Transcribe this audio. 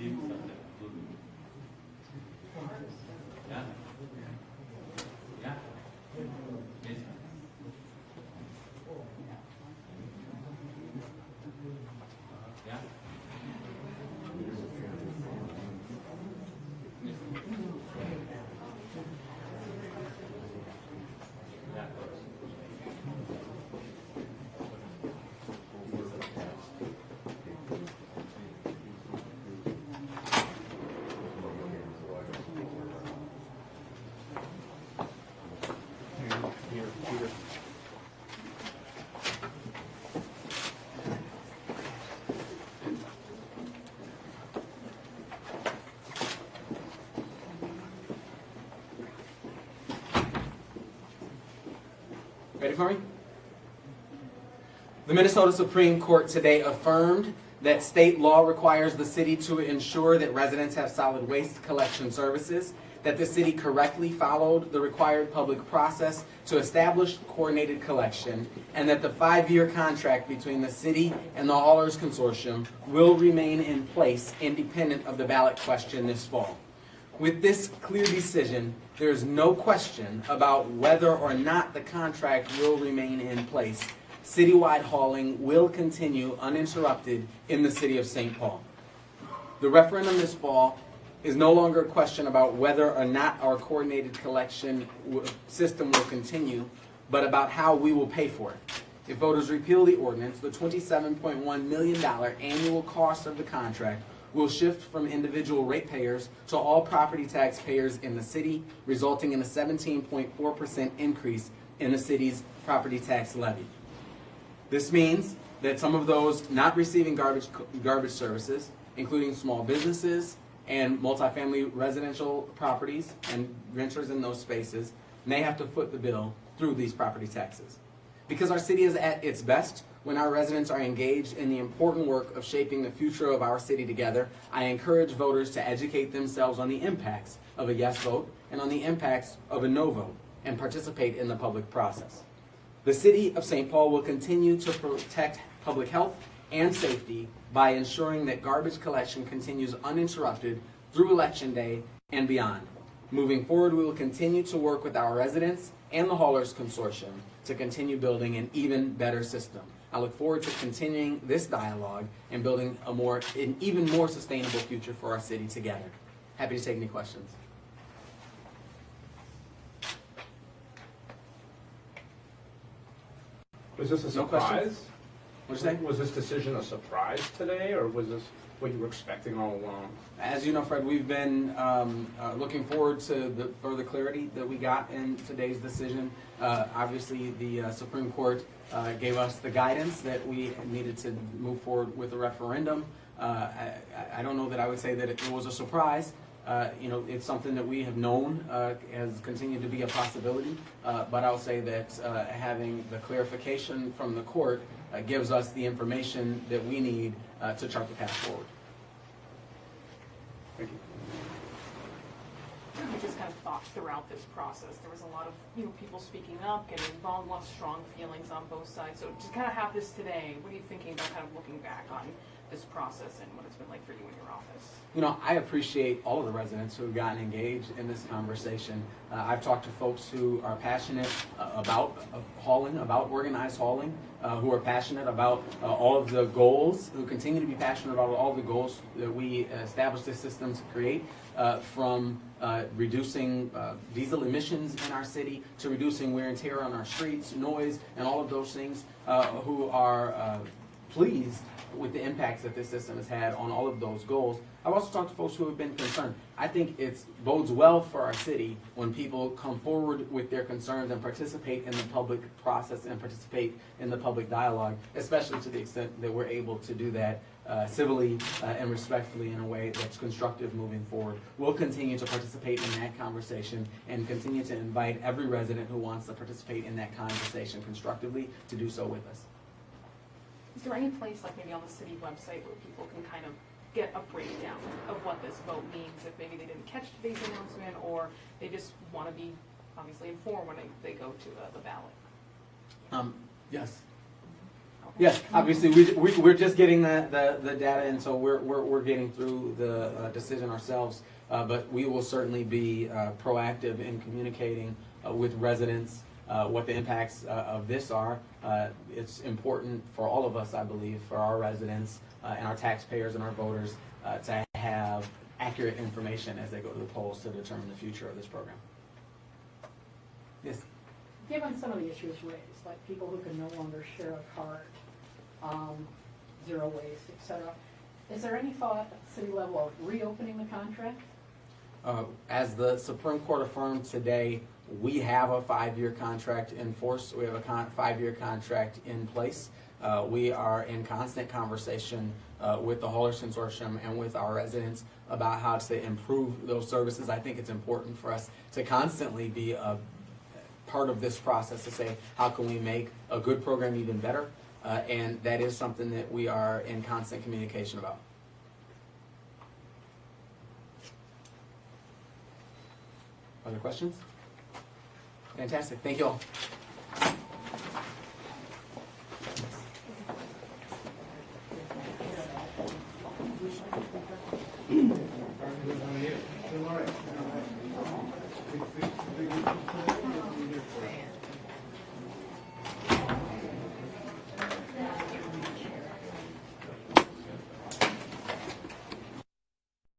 Yeah. Yeah. Yes. Yeah. Ready for me? The Minnesota Supreme Court today affirmed that state law requires the city to ensure that residents have solid waste collection services, that the city correctly followed the required public process to establish coordinated collection, and that the 5-year contract between the city and the Haulers Consortium will remain in place independent of the ballot question this fall. With this clear decision, there is no question about whether or not the contract will remain in place. Citywide hauling will continue uninterrupted in the city of St. Paul. The referendum this fall is no longer a question about whether or not our coordinated collection system will continue, but about how we will pay for it. If voters repeal the ordinance, the $27.1 million annual cost of the contract will shift from individual ratepayers to all property tax payers in the city, resulting in a 17.4% increase in the city's property tax levy. This means that some of those not receiving garbage services, including small businesses and multifamily residential properties and renters in those spaces, may have to foot the bill through these property taxes. Because our city is at its best when our residents are engaged in the important work of shaping the future of our city together, I encourage voters to educate themselves on the impacts of a yes vote and on the impacts of a no vote and participate in the public process. The city of St. Paul will continue to protect public health and safety by ensuring that garbage collection continues uninterrupted through Election Day and beyond. Moving forward, we will continue to work with our residents and the Haulers Consortium to continue building an even better system. I look forward to continuing this dialogue and building an even more sustainable future for our city together. Happy to take any questions. Was this a No surprise? questions? What'd you say? Was this decision a surprise today, or was this what you were expecting all along? As you know, Fred, we've been looking forward to the further clarity that we got in today's decision. Obviously, the Supreme Court gave us the guidance that we needed to move forward with the referendum. I don't know that I would say that it was a surprise. It's something that we have known has continued to be a possibility, but I'll say that having the clarification from the court gives us the information that we need to chart the path forward. Thank you. We just kind of thought throughout this process, there was a lot of people speaking up, getting involved, a lot of strong feelings on both sides. So to kind of have this today, what are you thinking about kind of looking back on this process and what it's been like for you in your office? I appreciate all of the residents who have gotten engaged in this conversation. I've talked to folks who are passionate about hauling, about organized hauling, who are passionate about all of the goals, who continue to be passionate about all of the goals that we established this system to create, from reducing diesel emissions in our city to reducing wear and tear on our streets, noise, and all of those things, who are pleased with the impacts that this system has had on all of those goals. I've also talked to folks who have been concerned. I think it bodes well for our city when people come forward with their concerns and participate in the public process and participate in the public dialogue, especially to the extent that we're able to do that civilly and respectfully in a way that's constructive moving forward. We'll continue to participate in that conversation and continue to invite every resident who wants to participate in that conversation constructively to do so with us. Is there any place, like maybe on the city website, where people can kind of get a breakdown of what this vote means if maybe they didn't catch today's announcement or they just want to be obviously informed when they go to the ballot? Yes. Okay. Yes, obviously, we're just getting the data, and so we're getting through the decision ourselves. But we will certainly be proactive in communicating with residents what the impacts of this are. It's important for all of us, I believe, for our residents and our taxpayers and our voters to have accurate information as they go to the polls to determine the future of this program. Yes. Given some of the issues raised, like people who can no longer share a cart, zero waste, et cetera, is there any thought at the city level of reopening the contract? As the Supreme Court affirmed today, we have a 5-year contract in force. We have a 5-year contract in place. We are in constant conversation with the Hauler Consortium and with our residents about how to improve those services. I think it's important for us to constantly be a part of this process to say, how can we make a good program even better? And that is something that we are in constant communication about. Other questions? Fantastic. Thank you all. Good morning.